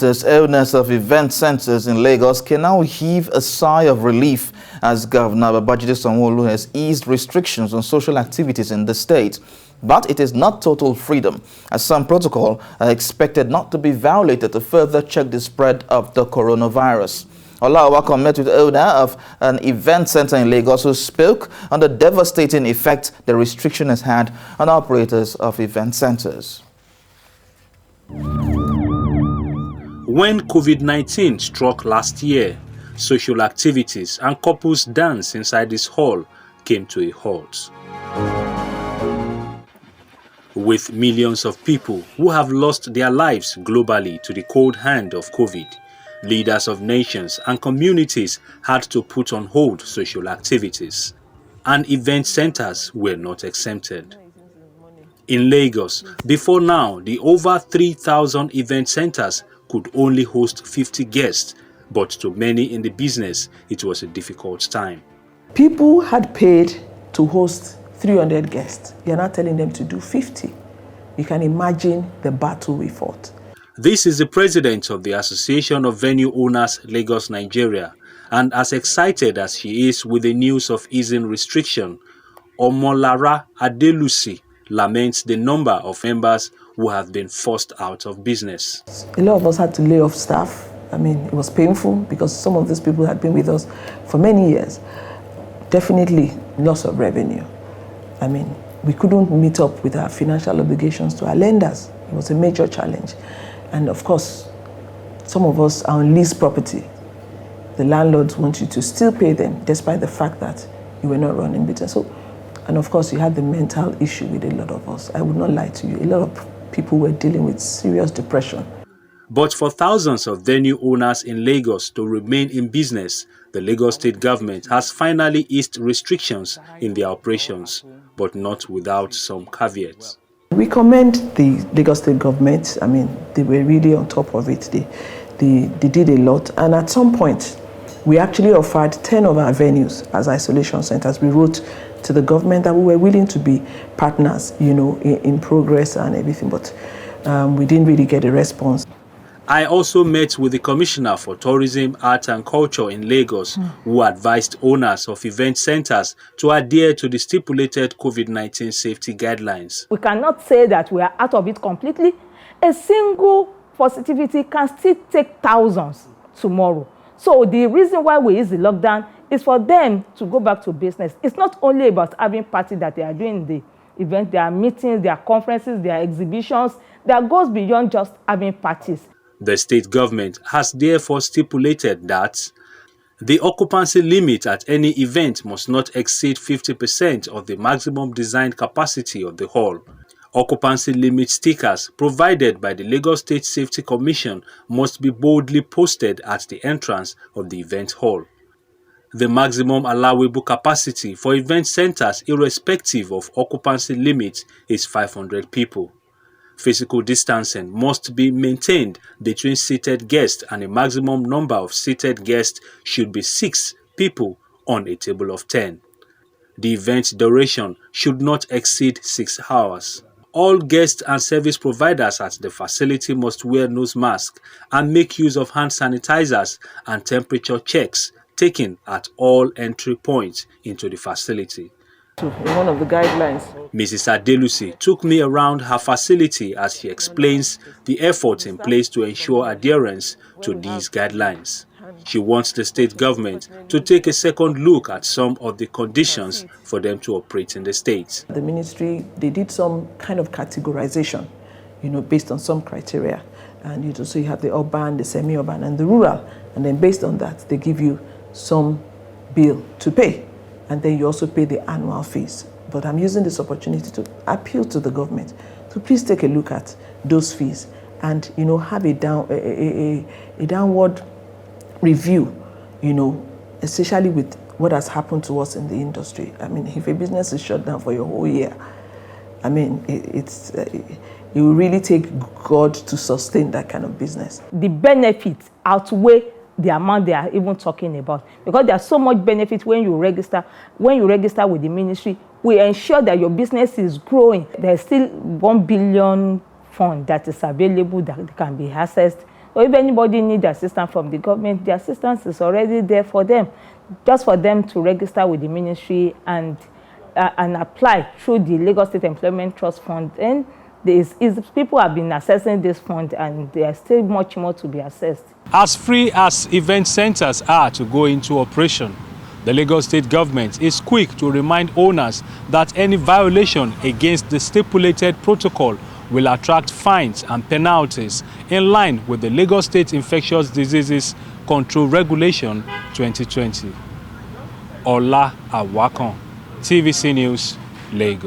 Owners of event centers in Lagos can now heave a sigh of relief as Governor Babajide Sanwo-Olu has eased restrictions on social activities in the state. But it is not total freedom, as some protocols are expected not to be violated to further check the spread of the coronavirus. Olawako met with the owner of an event center in Lagos who spoke on the devastating effect the restriction has had on operators of event centers. When Covid-19 struck last year, social activities and couples dance inside this hall came to a halt. With millions of people who have lost their lives globally to the cold hand of COVID, leaders of nations and communities had to put on hold social activities, and event centers were not exempted. In Lagos, before now, the over 3,000 event centers could only host 50 guests, but to many in the business, it was a difficult time. People had paid to host 300 guests. You're not telling them to do 50. You can imagine the battle we fought. This is the president of the Association of Venue Owners, Lagos, Nigeria, and as excited as she is with the news of easing restriction, Omolara Adelusi laments the number of members who have been forced out of business. A lot of us had to lay off staff. I mean, it was painful because some of these people had been with us for many years. Definitely loss of revenue. I mean, we couldn't meet up with our financial obligations to our lenders. It was a major challenge. And of course, some of us are on lease property. The landlords want you to still pay them despite the fact that you were not running business. And of course, you had the mental issue with a lot of us. I would not lie to you. A lot of people were dealing with serious depression. But for thousands of venue owners in Lagos to remain in business, the Lagos state government has finally eased restrictions in their operations, but not without some caveats. We commend the Lagos state government. I mean, they were really on top of it. They did a lot. And at some point, we actually offered 10 of our venues as isolation centers. We wrote to the government that we were willing to be partners, you know, in progress and everything, but we didn't really get a response. I also met with the Commissioner for Tourism, Art and Culture in Lagos, who advised owners of event centers to adhere to the stipulated COVID-19 safety guidelines. We cannot say that we are out of it completely. A single positivity can still take thousands tomorrow. So the reason why we use the lockdown is for them to go back to business. It's not only about having parties that they are doing in the event, there are meetings, there are conferences, there are exhibitions, that goes beyond just having parties. The state government has therefore stipulated that the occupancy limit at any event must not exceed 50% of the maximum designed capacity of the hall. Occupancy limit stickers provided by the Lagos State Safety Commission must be boldly posted at the entrance of the event hall. The maximum allowable capacity for event centers, irrespective of occupancy limit, is 500 people. Physical distancing must be maintained between seated guests, and a maximum number of seated guests should be 6 people on a table of 10. The event duration should not exceed 6 hours. All guests and service providers at the facility must wear nose masks and make use of hand sanitizers and temperature checks taken at all entry points into the facility. One of the guidelines. Mrs. Adelusi took me around her facility as she explains the efforts in place to ensure adherence to these guidelines. She wants the state government to take a second look at some of the conditions for them to operate in the state. The ministry, they did some kind of categorization, you know, based on some criteria. And you have the urban, the semi-urban, and the rural. And then based on that, they give you some bill to pay. And then you also pay the annual fees. But I'm using this opportunity to appeal to the government to please take a look at those fees and, you know, have a downward review, you know, especially with what has happened to us in the industry. I mean, if a business is shut down for your whole year, I mean, it will really take God to sustain that kind of business. The benefits outweigh the amount they are even talking about, because there's so much benefit when you register with the ministry. We ensure that your business is growing. There's still 1 billion fund that is available that can be accessed or if anybody needs assistance from the government, the assistance is already there for them, just for them to register with the ministry and apply through the Lagos State Employment Trust Fund. And people have been accessing this fund, and there is still much more to be assessed. As free as event centers are to go into operation, the Lagos State government is quick to remind owners that any violation against the stipulated protocol will attract fines and penalties in line with the Lagos State Infectious Diseases Control Regulation 2020. Ola Awakan, TVC News, Lagos.